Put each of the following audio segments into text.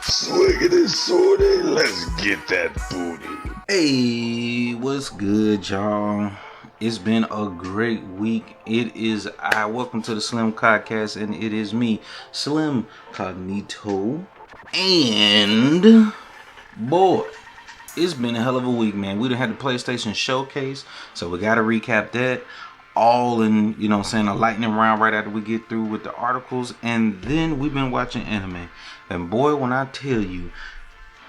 Swiggity sorty, let's get that booty. Hey, what's good, y'all? It's been a great week. Welcome to the Slim Cogcast, and it is me, Slim Cognito. And boy, it's been a hell of a week, man. We done had the PlayStation Showcase, so we gotta recap that. All in, a lightning round right after we get through with the articles. And then we've been watching anime. And boy, when I tell you,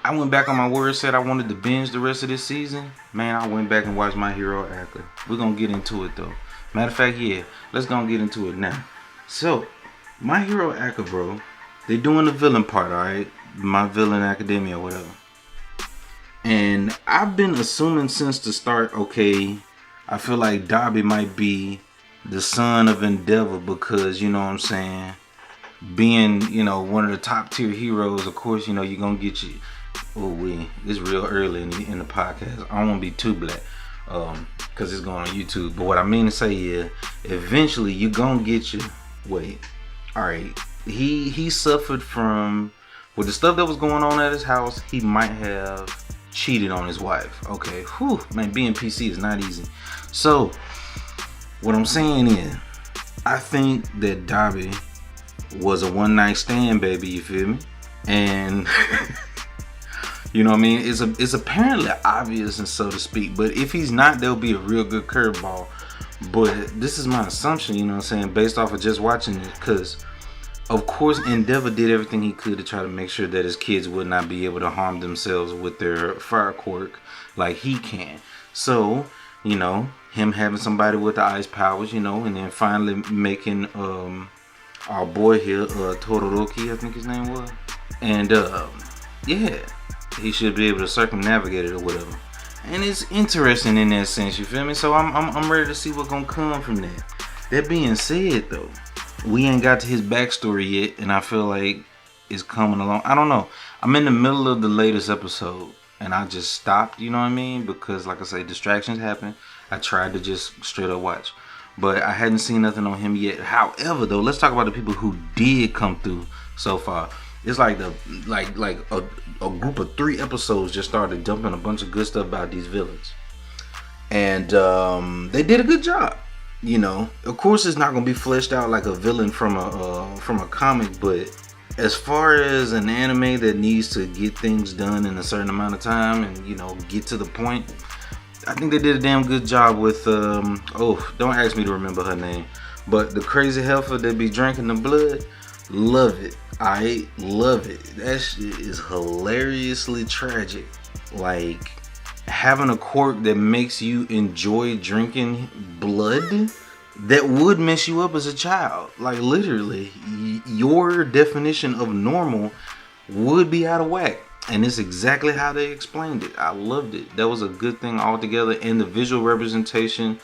I went back on my word, said I wanted to binge the rest of this season. Man, I went back and watched My Hero Acca. We're going to get into it, though. Matter of fact, yeah, let's go and get into it now. So, My Hero Acca, bro, they doing the villain part, alright? My Villain Academia or whatever. And I've been assuming since the start, okay, I feel like Dabi might be the son of Endeavor because, you know what I'm saying, being, one of the top tier heroes, of course, you're going to get you. It's real early in the podcast. I don't want to be too black because it's going on YouTube. But what I mean to say is, eventually you're going to get you. Alright. He suffered from, with the stuff that was going on at his house, he might have cheated on his wife. Okay. Whew, man, being PC is not easy. So, what I'm saying is, I think that Dabi was a one night stand, baby, you feel me? And you know what I mean? It's apparently obvious, and so to speak. But if he's not, there'll be a real good curveball. But this is my assumption, you know what I'm saying, based off of just watching it. Because, of course, Endeavor did everything he could to try to make sure that his kids would not be able to harm themselves with their fire quirk like he can. So, him having somebody with the ice powers, and then finally making our boy here, Todoroki, I think his name was. And, yeah, he should be able to circumnavigate it or whatever. And it's interesting in that sense, you feel me? So I'm ready to see what's gonna come from that. That being said, though, we ain't got to his backstory yet, and I feel like it's coming along. I don't know. I'm in the middle of the latest episode, and I just stopped, you know what I mean? Because, like I say, distractions happen. I tried to just straight up watch. But I hadn't seen nothing on him yet. However, though, let's talk about the people who did come through so far. It's like a group of 3 episodes just started dumping a bunch of good stuff about these villains. And they did a good job. Of course it's not going to be fleshed out like a villain from a comic, but as far as an anime that needs to get things done in a certain amount of time and, get to the point, I think they did a damn good job with, don't ask me to remember her name, but the crazy heifer that be drinking the blood, love it. I love it. That shit is hilariously tragic. Like, having a quirk that makes you enjoy drinking blood, that would mess you up as a child. Like, literally, your definition of normal would be out of whack. And it's exactly how they explained it. I loved it. That was a good thing altogether. And the visual representation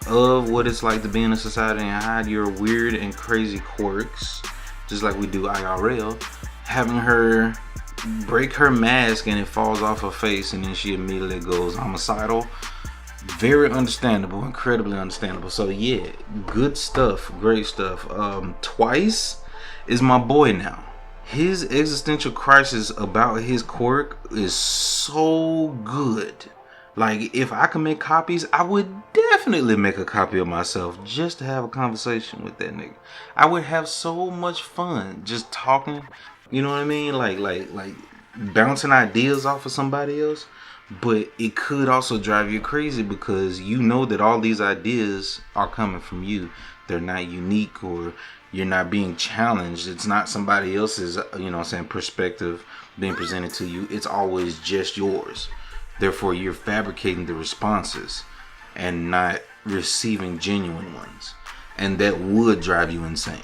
of what it's like to be in a society and hide your weird and crazy quirks, just like we do IRL. Having her break her mask and it falls off her face and then she immediately goes homicidal. Very understandable. Incredibly understandable. So yeah, good stuff. Great stuff. Twice is my boy now. His existential crisis about his quirk is so good. Like, if I could make copies, I would definitely make a copy of myself just to have a conversation with that nigga. I would have so much fun just talking, you know what I mean? Like bouncing ideas off of somebody else. But it could also drive you crazy because you know that all these ideas are coming from you. They're not unique, or you're not being challenged. It's not somebody else's, perspective being presented to you. It's always just yours. Therefore, you're fabricating the responses and not receiving genuine ones. And that would drive you insane.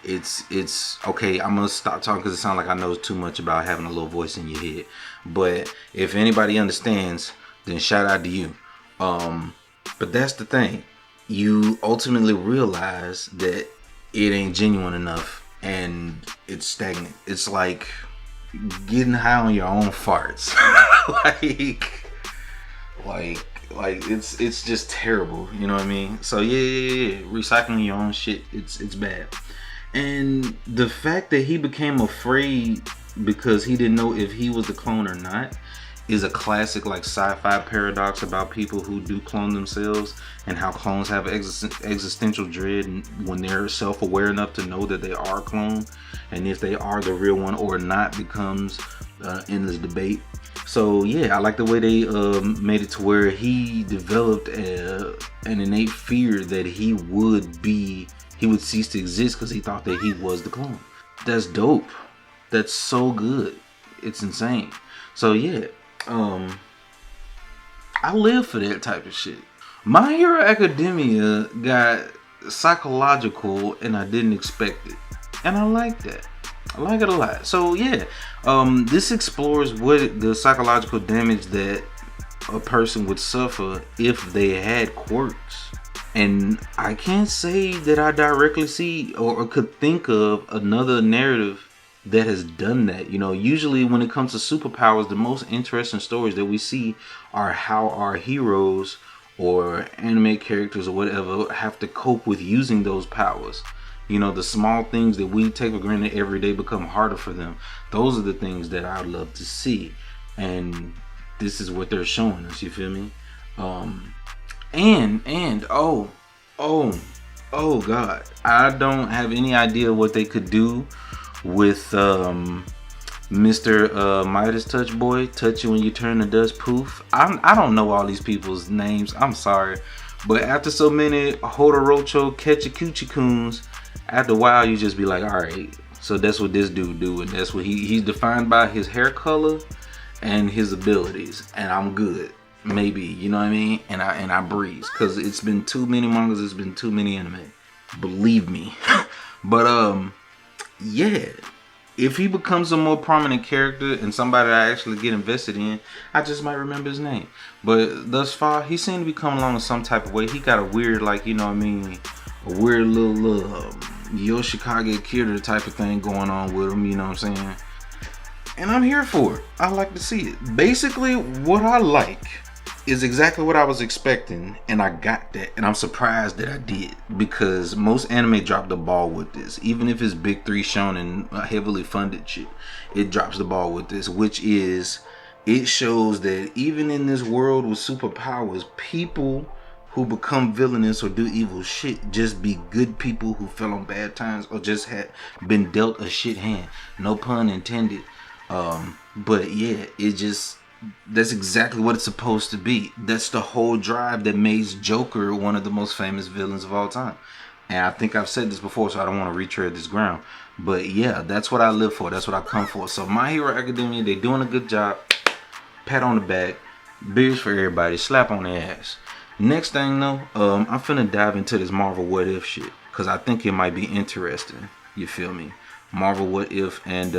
It's okay, I'm going to stop talking because it sounds like I know too much about having a little voice in your head. But if anybody understands, then shout out to you. But that's the thing. You ultimately realize that it ain't genuine enough and it's stagnant. It's like getting high on your own farts. like it's just terrible, you know what I mean? So yeah. Recycling your own shit, it's bad. And the fact that he became afraid because he didn't know if he was the clone or not is a classic like sci-fi paradox about people who do clone themselves and how clones have existential dread when they're self-aware enough to know that they are a clone, and if they are the real one or not becomes endless debate. So yeah, I like the way they made it to where he developed an innate fear that he would cease to exist because he thought that he was the clone. That's dope. That's so good. It's insane. So yeah, I live for that type of shit. My Hero Academia got psychological and I didn't expect it. And I like that. I like it a lot. So yeah, this explores what the psychological damage that a person would suffer if they had quirks. And I can't say that I directly see or could think of another narrative that has done that. You know, usually when it comes to superpowers, the most interesting stories that we see are how our heroes or anime characters or whatever have to cope with using those powers. You know, the small things that we take for granted every day become harder for them. Those are the things that I would love to see. And this is what they're showing us, you feel me? And oh God, I don't have any idea what they could do with Mr. Midas Touch Boy, touch you when you turn to dust poof. I don't know all these people's names, I'm sorry, but after so many Hodorocho Ketchikuchikuns, after a while you just be like, all right, so that's what this dude do, and that's what he's defined by his hair color and his abilities, and I'm good. Maybe, you know what I mean? And I breeze, because it's been too many mangas, it's been too many anime, believe me. But yeah, if he becomes a more prominent character and somebody I actually get invested in, I just might remember his name. But thus far, he seemed to be coming along in some type of way. He got a weird, like, you know what I mean, a weird little Yoshikage Kira type of thing going on with him, you know what I'm saying? And I'm here for it. I like to see it. Basically, what I like is exactly what I was expecting, and I got that, and I'm surprised that I did, because most anime drop the ball with this. Even if it's big three shonen heavily funded shit, it drops the ball with this, which is, it shows that even in this world with superpowers, people who become villainous or do evil shit just be good people who fell on bad times or just had been dealt a shit hand. No pun intended. But yeah, it just, that's exactly what it's supposed to be. That's the whole drive that makes Joker one of the most famous villains of all time. And I think I've said this before, so I don't want to retread this ground. But yeah, that's what I live for. That's what I come for. So My Hero Academia, they doing a good job. Pat on the back. Beers for everybody. Slap on the ass. Next thing though, I'm finna dive into this Marvel What If shit, because I think it might be interesting. You feel me? Marvel What If, and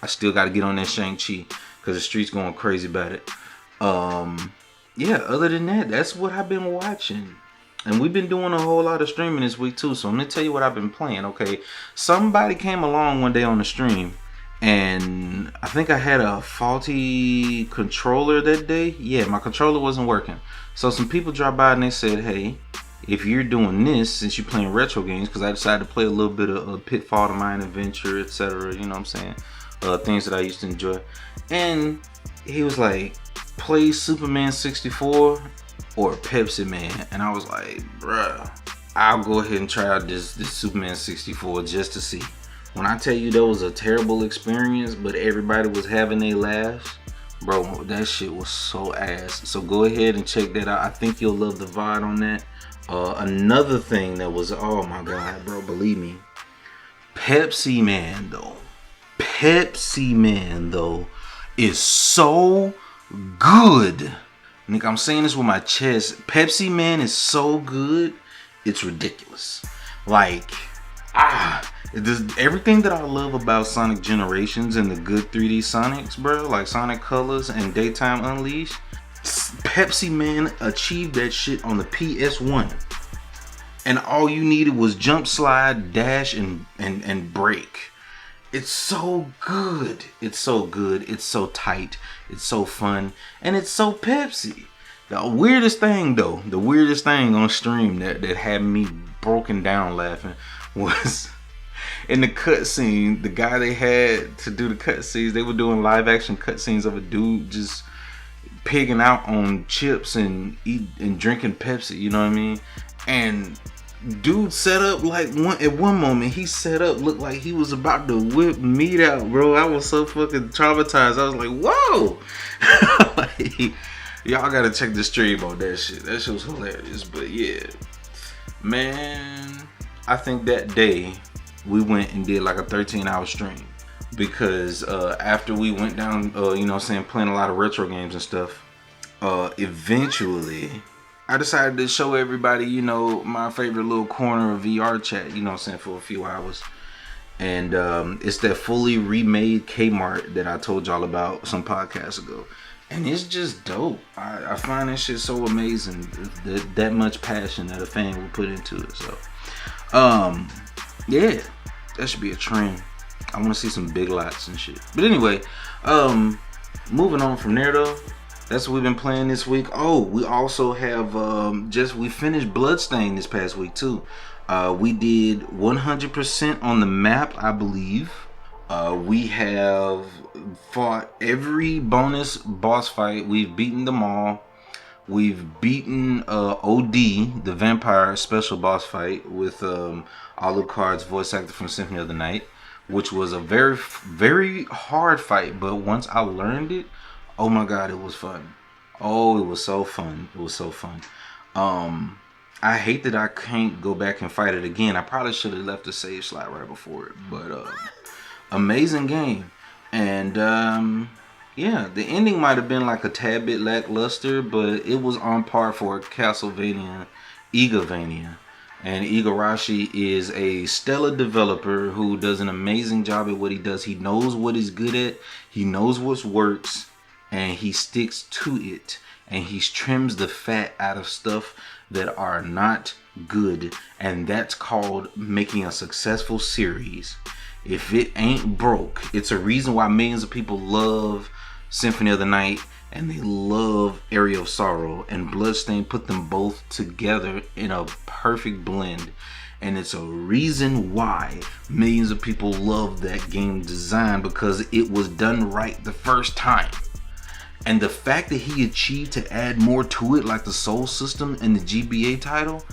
I still got to get on that Shang-Chi, because the street's going crazy about it. Yeah, other than that, that's what I've been watching. And we've been doing a whole lot of streaming this week too, so I'm going to tell you what I've been playing, okay? Somebody came along one day on the stream, and I think I had a faulty controller that day. Yeah, my controller wasn't working. So some people dropped by and they said, hey, if you're doing this, since you're playing retro games, because I decided to play a little bit of Pitfall to Mine Adventure, etc., you know what I'm saying? Things that I used to enjoy. And he was like, play Superman 64 or Pepsi Man. And I was like, bruh, I'll go ahead and try out this Superman 64 just to see. When I tell you that was a terrible experience, but everybody was having their laughs, bro, that shit was so ass. So go ahead and check that out. I think you'll love the vibe on that. Another thing that was, oh my god, bro, believe me, Pepsi Man though is so good. Nick, I'm saying this with my chest. Pepsi Man is so good, it's ridiculous. Like, everything that I love about Sonic Generations and the good 3D Sonics, bro, like Sonic Colors and Daytime Unleashed, Pepsi Man achieved that shit on the PS1. And all you needed was jump, slide, dash, and break. It's so good. It's so good. It's so tight. It's so fun. And it's so Pepsi. The weirdest thing on stream that had me broken down laughing was in the cutscene, the guy they had to do the cutscenes, they were doing live action cutscenes of a dude just pigging out on chips and drinking Pepsi. You know what I mean? And dude set up like at one moment he set up looked like he was about to whip meat out, bro. I was so fucking traumatized. I was like, whoa. Like, y'all gotta check the stream on that shit. That shit was hilarious. But yeah, man, I think that day we went and did like a 13-hour stream because after we went down, you know what I'm saying, playing a lot of retro games and stuff, eventually I decided to show everybody, you know, my favorite little corner of VR chat, you know what I'm saying, for a few hours. And it's that fully remade Kmart that I told y'all about some podcasts ago. And it's just dope. I find that shit so amazing. That much passion that a fan would put into it. So, yeah, that should be a trend. I want to see some big lots and shit. But anyway, moving on from there though. That's what we've been playing this week. Oh, we also have we finished Bloodstained this past week too. We did 100% on the map, I believe. We have fought every bonus boss fight. We've beaten them all. We've beaten OD, the vampire special boss fight with Alucard's voice actor from Symphony of the Night, which was a very, very hard fight. But once I learned it, oh my god, it was fun. Oh, it was so fun. It was so fun. I hate that I can't go back and fight it again. I probably should have left the save slot right before it. But amazing game. And yeah, the ending might have been like a tad bit lackluster, but it was on par for Castlevania Igavania. And Igarashi is a stellar developer who does an amazing job at what he does. He knows what he's good at. He knows what works. And he sticks to it, and he trims the fat out of stuff that are not good, and that's called making a successful series. If it ain't broke, it's a reason why millions of people love Symphony of the Night and they love Area of Sorrow, and Bloodstained put them both together in a perfect blend. And it's a reason why millions of people love that game design, because it was done right the first time. And the fact that he achieved to add more to it, like the Soul System and the GBA title,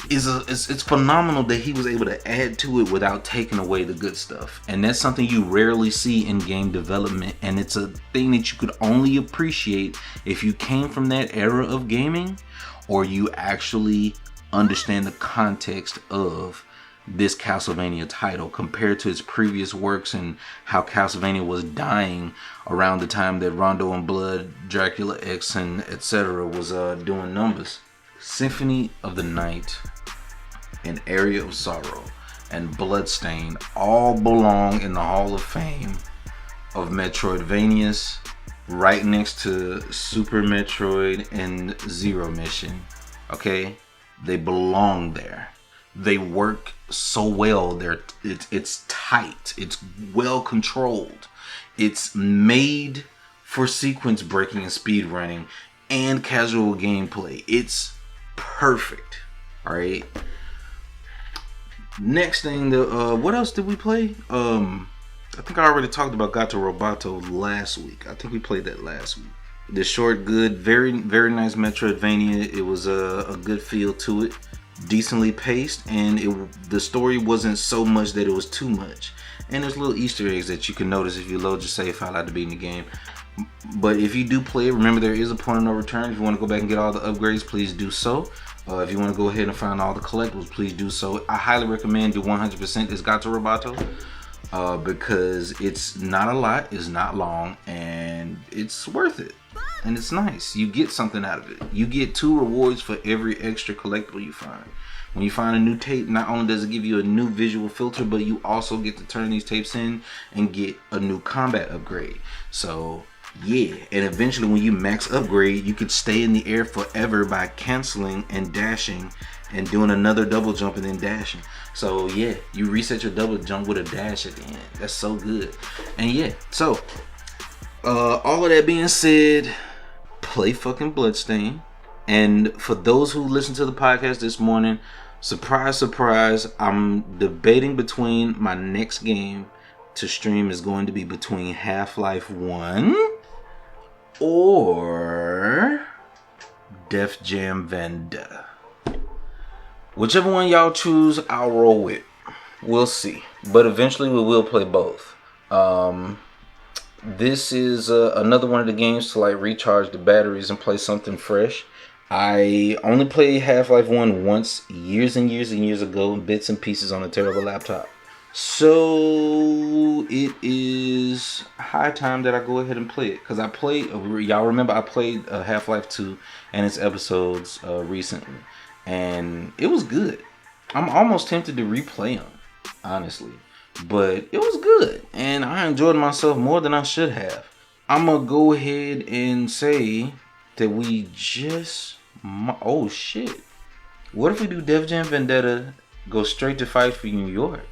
it's phenomenal that he was able to add to it without taking away the good stuff. And that's something you rarely see in game development, and it's a thing that you could only appreciate if you came from that era of gaming, or you actually understand the context of this Castlevania title compared to its previous works, and how Castlevania was dying around the time that Rondo and Blood, Dracula X, and etc. was doing numbers. Symphony of the Night and Area of Sorrow and Bloodstained all belong in the Hall of Fame of Metroidvanias, right next to Super Metroid and Zero Mission. Okay, they belong there. They work so well. It's tight. It's well controlled. It's made for sequence breaking and speed running and casual gameplay. It's perfect. All right. Next thing, what else did we play? I think I already talked about Gato Roboto last week. I think we played that last week. The short, good, very, very nice Metroidvania. It was a good feel to it. Decently paced, and the story wasn't so much that it was too much. And there's little Easter eggs that you can notice if you load your save file after beating the game. But if you do play it, remember there is a point of no return. If you want to go back and get all the upgrades, please do so. If you want to go ahead and find all the collectibles, please do so. I highly recommend do 100% this Gato Roboto, because it's not a lot, it's not long, and it's worth it. And it's nice. You get something out of it. You get 2 rewards for every extra collectible you find. When you find a new tape, not only does it give you a new visual filter, but you also get to turn these tapes in and get a new combat upgrade. So yeah, and eventually when you max upgrade, you could stay in the air forever by canceling and dashing and doing another double jump and then dashing. So yeah, you reset your double jump with a dash at the end. That's so good. And yeah, so all of that being said, play fucking Bloodstained. And for those who listened to the podcast this morning, Surprise, surprise, I'm debating between my next game to stream is going to be between Half-Life 1 or Def Jam Vendetta. Whichever one y'all choose, I'll roll with. We'll see. But eventually we will play both. This is another one of the games to like recharge the batteries and play something fresh. I only played Half-Life 1 once, years and years and years ago, bits and pieces on a terrible laptop. So it is high time that I go ahead and play it. Because I played, y'all remember I played Half-Life 2 and its episodes recently. And it was good. I'm almost tempted to replay them, honestly. But it was good. And I enjoyed myself more than I should have. I'm going to go ahead and say that we just... Oh, shit. What if we do Def Jam Vendetta, go straight to Fight for New York,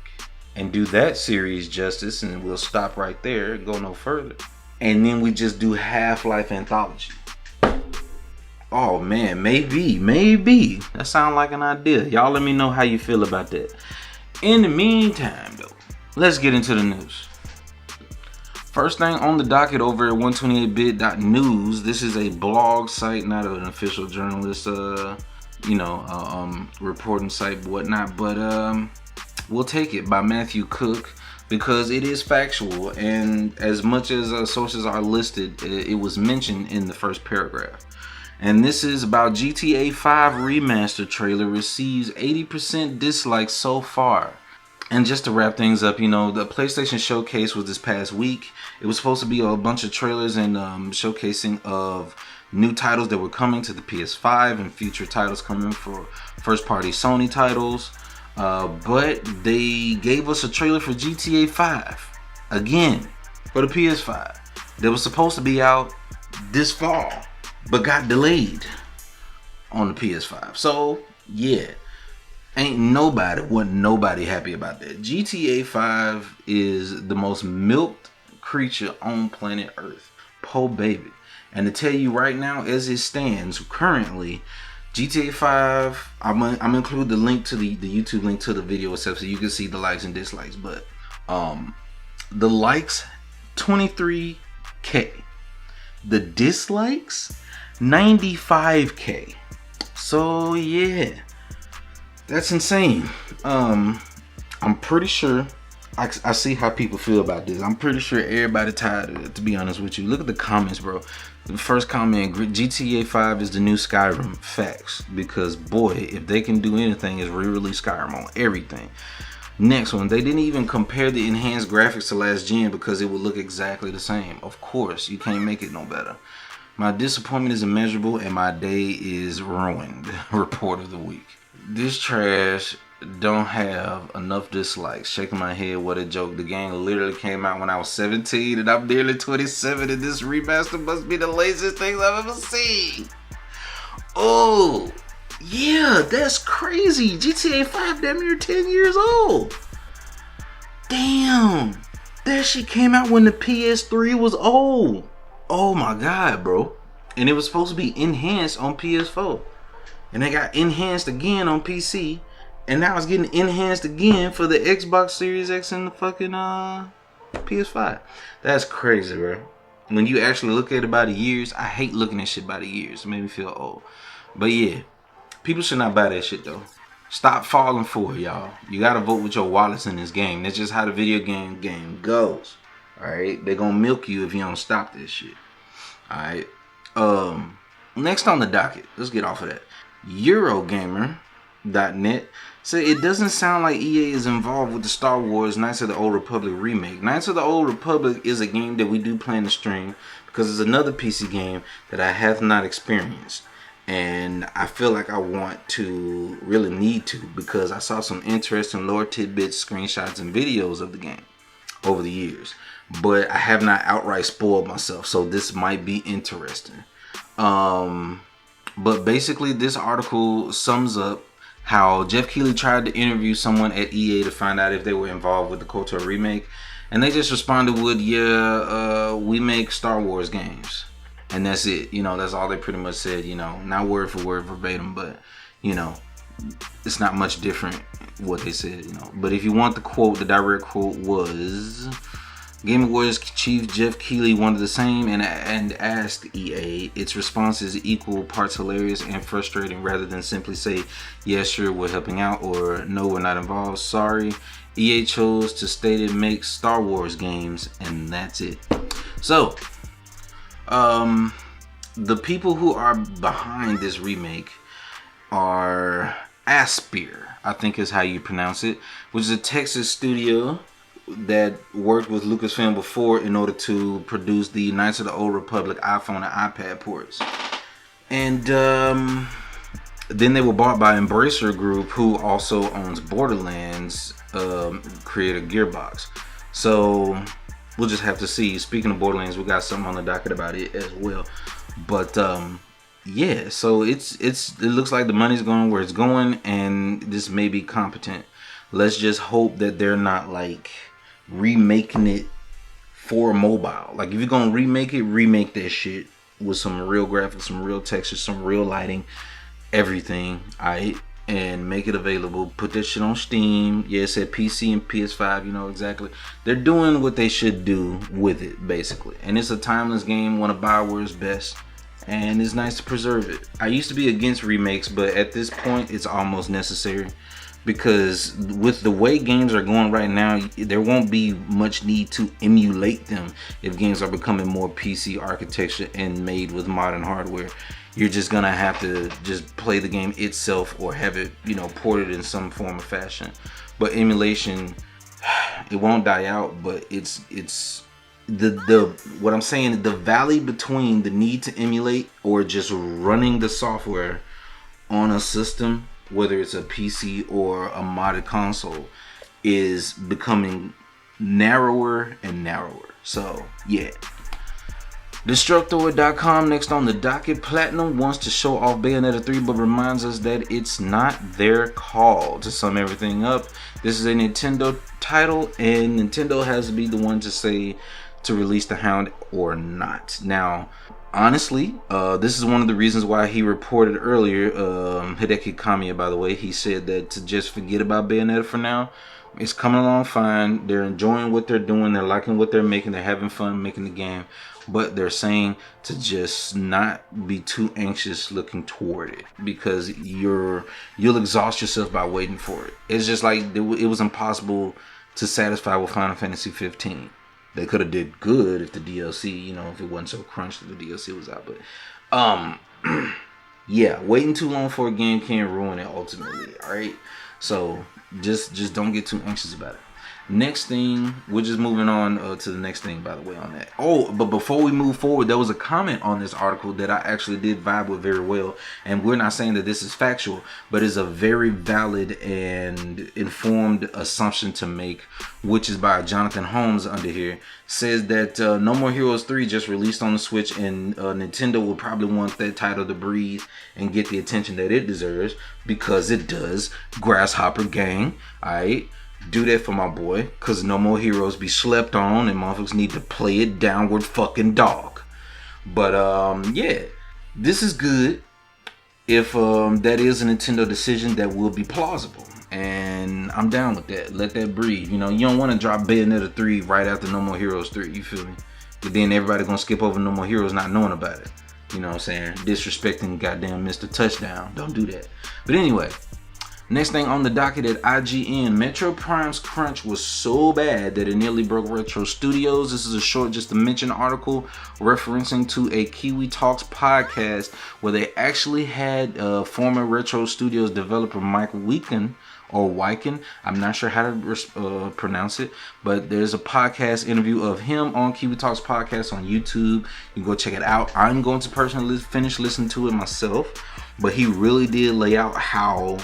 and do that series justice, and we'll stop right there and go no further. And then we just do Half-Life Anthology. Oh man, maybe. That sounds like an idea. Y'all let me know how you feel about that. In the meantime, though, let's get into the news. First thing on the docket over at 128bit.news. This is a blog site, not an official journalist, reporting site, whatnot. But we'll take it, by Matthew Cook, because it is factual. And as much as sources are listed, it was mentioned in the first paragraph. And this is about GTA 5 Remaster trailer receives 80% dislikes so far. And just to wrap things up, the PlayStation Showcase was this past week. It was supposed to be a bunch of trailers and showcasing of new titles that were coming to the PS5 and future titles coming for first-party Sony titles. But they gave us a trailer for GTA 5, again, for the PS5. That was supposed to be out this fall, but got delayed on the PS5. So, yeah. Wasn't nobody happy about that. GTA 5 is the most milked creature on planet Earth. Po baby. And to tell you right now, as it stands currently, GTA 5, I'm gonna include the link to the YouTube link to the video itself so you can see the likes and dislikes. But the likes, 23K. The dislikes, 95K. So yeah. That's insane. I'm pretty sure I see how people feel about this. I'm pretty sure everybody tired of it, to be honest with you. Look at the comments, bro. The first comment, GTA 5 is the new Skyrim. Facts. Because boy, if they can do anything, it's re-release Skyrim on everything. Next one, they didn't even compare the enhanced graphics to last gen because it would look exactly the same. Of course, you can't make it no better. My disappointment is immeasurable and my day is ruined. Report of the week. This trash don't have enough dislikes. Shaking my head, what a joke. The game literally came out when I was 17 and I'm nearly 27 and this remaster must be the laziest thing I've ever seen. Oh, yeah, that's crazy. GTA 5 damn near 10 years old. Damn, that shit came out when the PS3 was old. Oh my god, bro. And it was supposed to be enhanced on PS4. And they got enhanced again on PC. And now it's getting enhanced again for the Xbox Series X and the fucking PS5. That's crazy, bro. When you actually look at it by the years, I hate looking at shit by the years. It made me feel old. But yeah, people should not buy that shit though. Stop falling for it, y'all. You gotta vote with your wallets in this game. That's just how the video game goes. Alright? They're gonna milk you if you don't stop this shit. Alright? Next on the docket, let's get off of that. Eurogamer.net said it doesn't sound like EA is involved with the Star Wars Knights of the Old Republic remake. Knights of the Old Republic is a game that we do plan to stream because it's another PC game that I have not experienced. And I feel like I want to, really need to, because I saw some interesting lore tidbits, screenshots, and videos of the game over the years. But I have not outright spoiled myself, so this might be interesting. But basically this article sums up how Jeff Keighley tried to interview someone at EA to find out if they were involved with the KOTOR remake. And they just responded with, yeah, we make Star Wars games. And that's it. That's all they pretty much said, not word for word verbatim, but, it's not much different what they said, you know. But if you want the quote, the direct quote was, Game Awards chief Jeff Keighley wanted the same and asked EA. Its response is equal parts hilarious and frustrating rather than simply say, yeah, sure, we're helping out, or no, we're not involved, sorry. EA chose to state it makes Star Wars games, and that's it. So, the people who are behind this remake are Aspyr, I think is how you pronounce it, which is a Texas studio that worked with Lucasfilm before in order to produce the Knights of the Old Republic iPhone and iPad ports. And then they were bought by Embracer Group, who also owns Borderlands, created Gearbox. So we'll just have to see. Speaking of Borderlands, we got something on the docket about it as well. But yeah, so it looks like the money's going where it's going, and this may be competent. Let's just hope that they're not like remaking it for mobile. Like, if you're gonna remake it, remake that shit with some real graphics, some real textures, some real lighting, everything, alright? And make it available. Put that shit on Steam. Yeah, it said PC and PS5, you know exactly. They're doing what they should do with it, basically. And it's a timeless game, one of Bioware's best. And it's nice to preserve it. I used to be against remakes, but at this point, it's almost necessary. Because with the way games are going right now, there won't be much need to emulate them if games are becoming more PC architecture and made with modern hardware. You're just gonna have to just play the game itself or have it, you know, ported in some form or fashion. But emulation, it won't die out, but it's the what I'm saying, the valley between the need to emulate or just running the software on a system, whether it's a PC or a modded console, is becoming narrower and narrower. So yeah. Destructoid.com next on the docket. Platinum wants to show off Bayonetta 3 but reminds us that it's not their call. To sum everything up, this is a Nintendo title and Nintendo has to be the one to say to release the Hound or not. Now, honestly, this is one of the reasons why he reported earlier, Hideki Kamiya, by the way, he said that to just forget about Bayonetta for now. It's coming along fine. They're enjoying what they're doing. They're liking what they're making. They're having fun making the game. But they're saying to just not be too anxious looking toward it, because you'll exhaust yourself by waiting for it. It's just like it was impossible to satisfy with Final Fantasy 15. They could have did good if the DLC, you know, if it wasn't so crunched that the DLC was out. But yeah, waiting too long for a game can ruin it ultimately. All right, so just don't get too anxious about it. Next thing, we're just moving on to the next thing, by the way, on that. Oh, but before we move forward, there was a comment on this article that I actually did vibe with very well. And we're not saying that this is factual, but it's a very valid and informed assumption to make, which is by Jonathan Holmes under here. Says that No More Heroes 3 just released on the Switch, and Nintendo will probably want that title to breathe and get the attention that it deserves, because it does. Grasshopper Gang, alright? Do that for my boy, cause No More Heroes be slept on and motherfuckers need to play it downward fucking dog. But yeah, this is good if that is a Nintendo decision that will be plausible, and I'm down with that. Let that breathe. You know, you don't want to drop Bayonetta 3 right after No More Heroes 3, you feel me? But then everybody gonna skip over No More Heroes not knowing about it. You know what I'm saying? Disrespecting goddamn Mr. Touchdown. Don't do that. But anyway, next thing on the docket at IGN, Metro Prime's crunch was so bad that it nearly broke Retro Studios. This is a short, just to mention article referencing to a Kiwi Talks podcast where they actually had former Retro Studios developer Mike Weiken, or Weiken, I'm not sure how to pronounce it, but there's a podcast interview of him on Kiwi Talks podcast on YouTube. You can go check it out. I'm going to personally finish listening to it myself, but he really did lay out how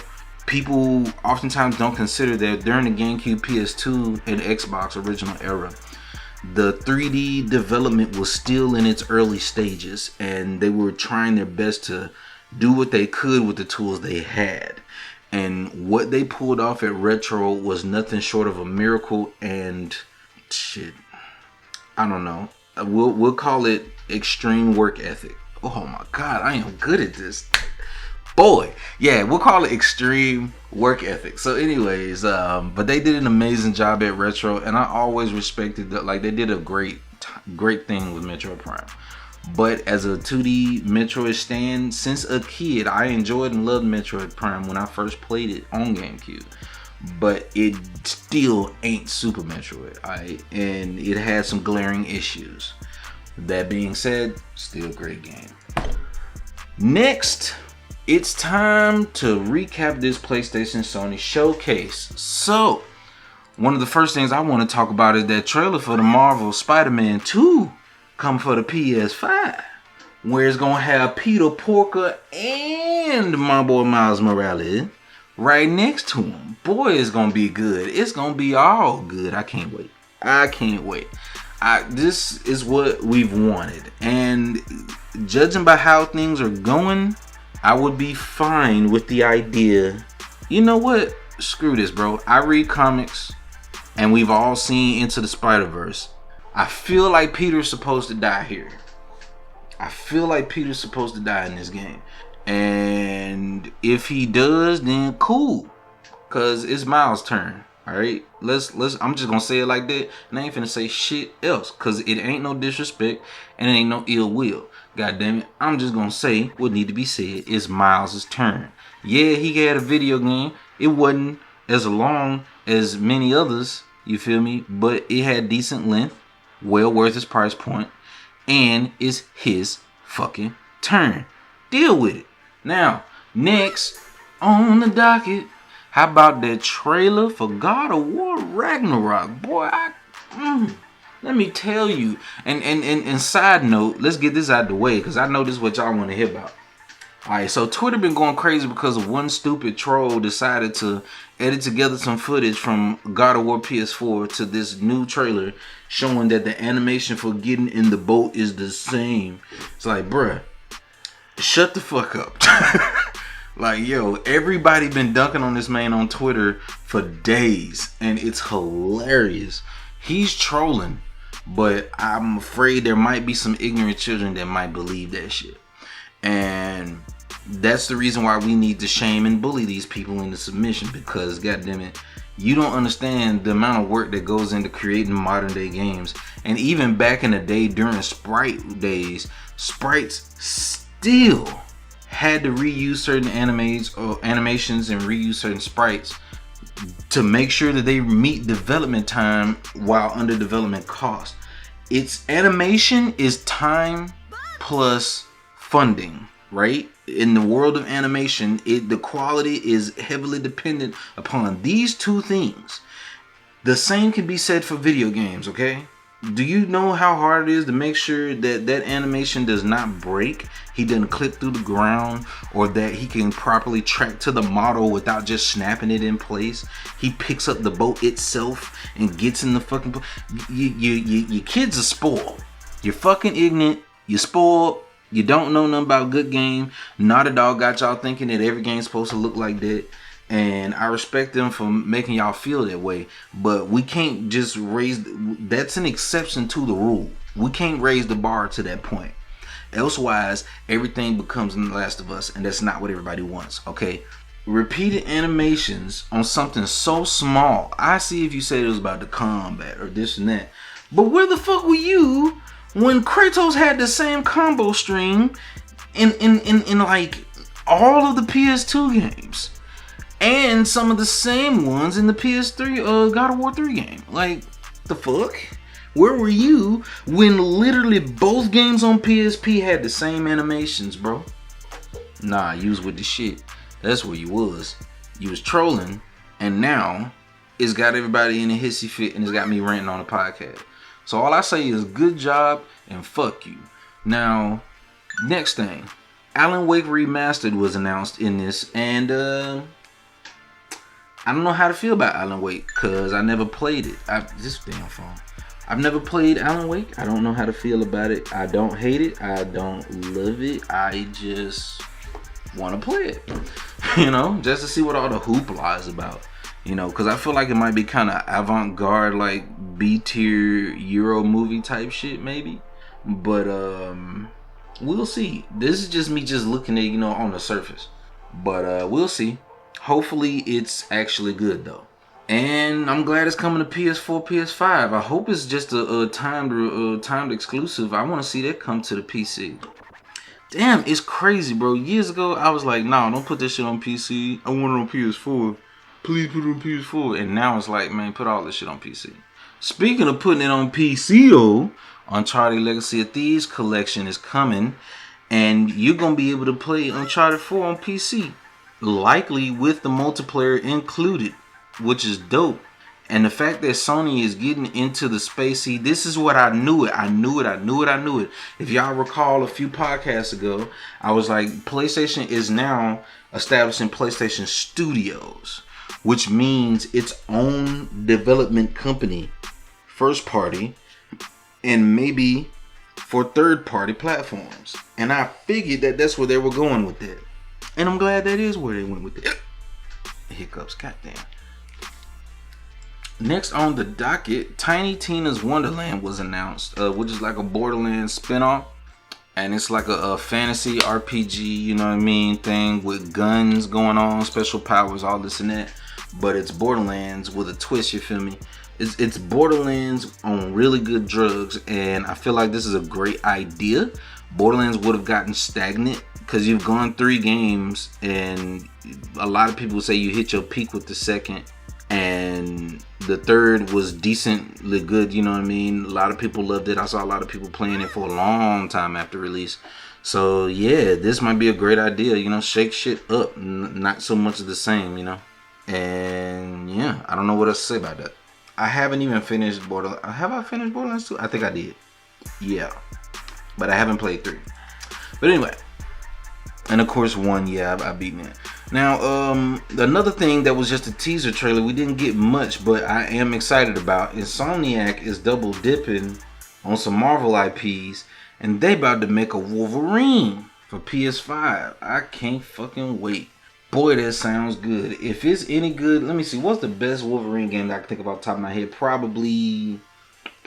people oftentimes don't consider that during the GameCube, PS2, and Xbox original era, the 3D development was still in its early stages, and they were trying their best to do what they could with the tools they had. And what they pulled off at Retro was nothing short of a miracle, and shit, I don't know. We'll call it extreme work ethic. Oh my god, I am good at this. Boy, yeah, we'll call it extreme work ethic. So anyways, but they did an amazing job at Retro, and I always respected that. Like, they did a great thing with Metroid Prime. But as a 2D Metroid stan, since a kid, I enjoyed and loved Metroid Prime when I first played it on GameCube. But it still ain't Super Metroid, and it had some glaring issues. That being said, still a great game. Next, it's time to recap this PlayStation Sony showcase. So, one of the first things I want to talk about is that trailer for the Marvel Spider-Man 2 coming for the PS5, where it's gonna have Peter Porker and my boy Miles Morales right next to him. Boy, it's gonna be good. It's gonna be all good. I can't wait. This is what we've wanted, and judging by how things are going, I would be fine with the idea. You know what? Screw this, bro. I read comics, and we've all seen Into the Spider-Verse. I feel like Peter's supposed to die here. I feel like Peter's supposed to die in this game. And if he does, then cool. Cause it's Miles' turn. Alright? I'm just gonna say it like that. And I ain't finna say shit else. Cause it ain't no disrespect and it ain't no ill will. God damn it. I'm just gonna say what need to be said. It's Miles' turn. Yeah, he had a video game. It wasn't as long as many others. You feel me? But it had decent length. Well worth his price point, and it's his fucking turn. Deal with it. Now, next on the docket, how about that trailer for God of War Ragnarok? Boy, let me tell you. And side note, let's get this out of the way, because I know this is what y'all want to hear about. Alright, so Twitter been going crazy because of one stupid troll decided to edit together some footage from God of War PS4 to this new trailer showing that the animation for getting in the boat is the same. It's like, bruh, shut the fuck up. Like, yo, everybody been dunking on this man on Twitter for days, and it's hilarious. He's trolling, but I'm afraid there might be some ignorant children that might believe that shit. And that's the reason why we need to shame and bully these people into submission, because goddammit, you don't understand the amount of work that goes into creating modern day games. And even back in the day during Sprite days, sprites still had to reuse certain animations and reuse certain sprites to make sure that they meet development time while under development cost. Its animation is time plus funding, right? In the world of animation, the quality is heavily dependent upon these two things. The same can be said for video games, okay? Do you know how hard it is to make sure that that animation does not break, he doesn't clip through the ground, or that he can properly track to the model without just snapping it in place? He picks up the boat itself and gets in the fucking boat. Your kids are spoiled. You're fucking ignorant. You're spoiled. You don't know nothing about good game. Naughty Dog got y'all thinking that every game's supposed to look like that. And I respect them for making y'all feel that way. But we can't just raise... That's an exception to the rule. We can't raise the bar to that point. Elsewise, everything becomes The Last of Us. And that's not what everybody wants, okay? Repeated animations on something so small. I see if you said it was about the combat or this and that. But where the fuck were you when Kratos had the same combo stream in like all of the PS2 games, and some of the same ones in the PS3 God of War 3 game? Like, the fuck? Where were you when literally both games on PSP had the same animations, bro? Nah, you was with the shit. That's where you was. You was trolling, and now it's got everybody in a hissy fit, and it's got me ranting on a podcast. So all I say is good job and fuck you. Now, next thing, Alan Wake Remastered was announced in this, and I don't know how to feel about Alan Wake because I never played it. This damn phone. I've never played Alan Wake. I don't know how to feel about it. I don't hate it. I don't love it. I just want to play it, you know, just to see what all the hoopla is about. You know, because I feel like it might be kind of avant-garde, like B-tier Euro movie type shit, maybe. But we'll see. This is just me just looking at, you know, on the surface. But we'll see. Hopefully it's actually good though. And I'm glad it's coming to PS4, PS5. I hope it's just a timed exclusive. I want to see that come to the PC. Damn, it's crazy, bro. Years ago, I was like, nah, don't put this shit on PC. I want it on PS4. Please put it on PS4. And now it's like, man, put all this shit on PC. Speaking of putting it on PC, though, Uncharted Legacy of Thieves collection is coming. And you're going to be able to play Uncharted 4 on PC. Likely with the multiplayer included, which is dope. And the fact that Sony is getting into the space, see, this is what I knew it. I knew it. If y'all recall a few podcasts ago, I was like, PlayStation is now establishing PlayStation Studios, which means its own development company, first party, and maybe for third party platforms. And I figured that that's where they were going with that. And I'm glad that is where they went with it. Hiccups, goddamn. Next on the docket, Tiny Tina's Wonderland was announced, which is like a Borderlands spinoff. And it's like a fantasy RPG, you know what I mean, thing with guns going on, special powers, all this and that. But it's Borderlands with a twist, you feel me? It's Borderlands on really good drugs, and I feel like this is a great idea. Borderlands would have gotten stagnant because you've gone 3 games, and a lot of people say you hit your peak with the second, and the third was decently good, you know what I mean? A lot of people loved it. I saw a lot of people playing it for a long time after release. So yeah, this might be a great idea, you know, shake shit up, not so much of the same, you know? And yeah, I don't know what else to say about that. I haven't even finished Borderlands. Have I finished Borderlands 2? I think I did. Yeah. But I haven't played 3. But anyway. And of course 1, yeah, I beat it. Now, another thing that was just a teaser trailer, we didn't get much, but I am excited about. Insomniac is double dipping on some Marvel IPs, and they about to make a Wolverine for PS5. I can't fucking wait. Boy, that sounds good. If it's any good, let me see. What's the best Wolverine game that I can think about the top of my head? Probably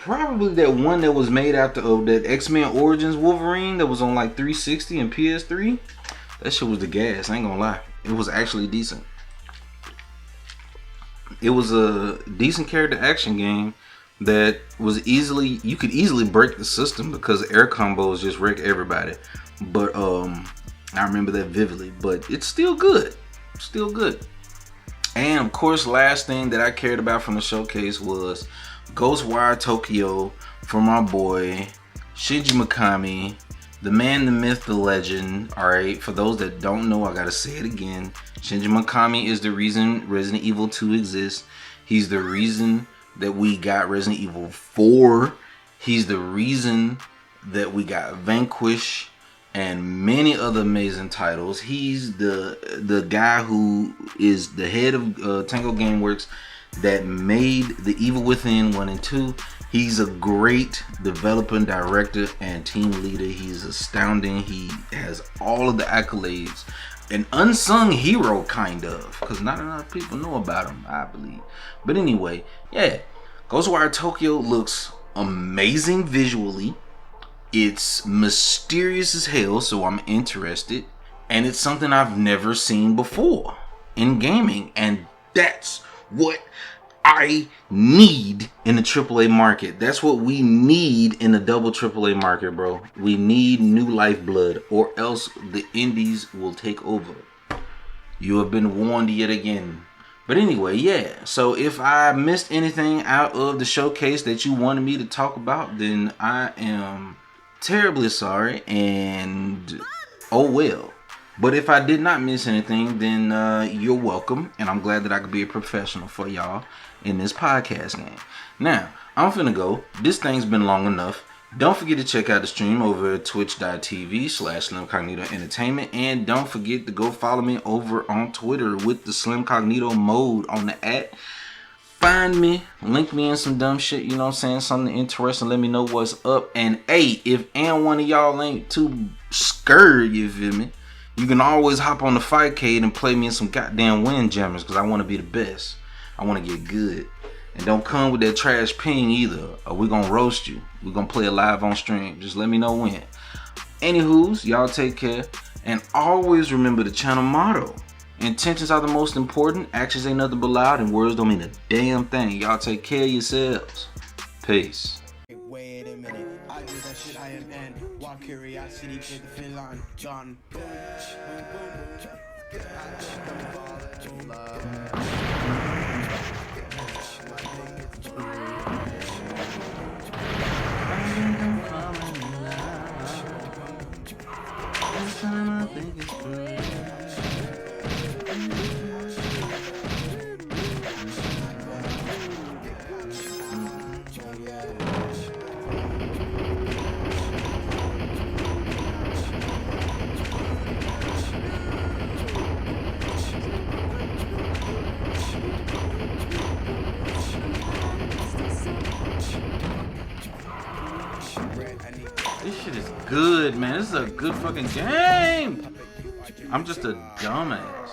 that one that was made after that X-Men Origins Wolverine that was on like 360 and PS3. That shit was the gas. I ain't gonna lie. It was actually decent. It was a decent character action game that was you could easily break the system because air combos just wreck everybody. But I remember that vividly, but it's still good. Still good. And of course, last thing that I cared about from the showcase was Ghostwire Tokyo from our boy Shinji Mikami, the man, the myth, the legend. Alright, for those that don't know, I gotta say it again. Shinji Mikami is the reason Resident Evil 2 exists. He's the reason that we got Resident Evil 4. He's the reason that we got Vanquish and many other amazing titles. He's the guy who is the head of Tango Gameworks that made The Evil Within 1 and 2. He's a great developer, director, and team leader. He's astounding. He has all of the accolades. An unsung hero, kind of, because not enough people know about him, I believe. But anyway, yeah, Ghostwire Tokyo looks amazing visually. It's mysterious as hell, so I'm interested. And it's something I've never seen before in gaming. And that's what I need in the AAA market. That's what we need in the double AAA market, bro. We need new lifeblood, or else the indies will take over. You have been warned yet again. But anyway, yeah. So if I missed anything out of the showcase that you wanted me to talk about, then I am terribly sorry, and oh well. But if I did not miss anything, then you're welcome, and I'm glad that I could be a professional for y'all in this podcast game. Now, I'm finna go. This thing's been long enough. Don't forget to check out the stream over at twitch.tv/SlimCognito Entertainment, and don't forget to go follow me over on Twitter with the Slim Cognito mode on the @ Find me, link me in some dumb shit, you know what I'm saying, something interesting, let me know what's up. And hey, if one of y'all ain't too scared, you feel me, you can always hop on the Fightcade and play me in some goddamn Windjammers, because I want to be the best. I want to get good. And don't come with that trash ping either, or we're going to roast you. We're going to play it live on stream. Just let me know when. Anywho's, y'all take care. And always remember the channel motto. Intentions are the most important, actions ain't nothing but loud, and words don't mean a damn thing. Y'all take care of yourselves. Peace. Wait a minute, I do that shit I am in. While curiosity take the Finland done. This shit is good, man. This is a good fucking game. I'm just a dumbass.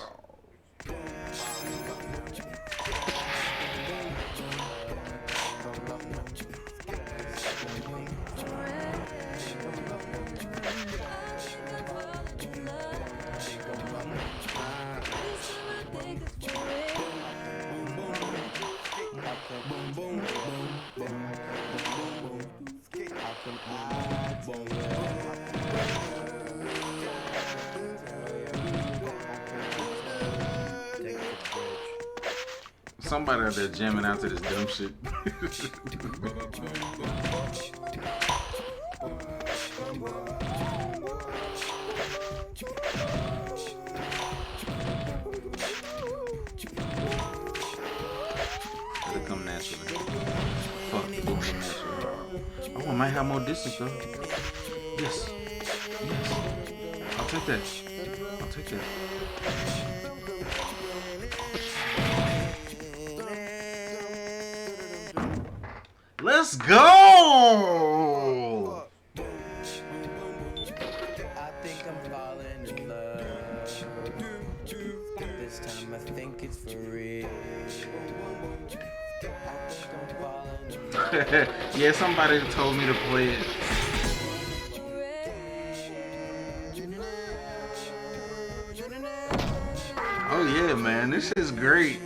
Somebody out there jamming out to this dumb shit. It'll come naturally. Fuck, it will come naturally. Oh, I might have more distance though. Yes. Yes. I'll take that. I'll take that. Let's go! I think I'm falling in love. This time I think it's for real. Yeah, somebody told me to play it. Oh yeah, man, this is great.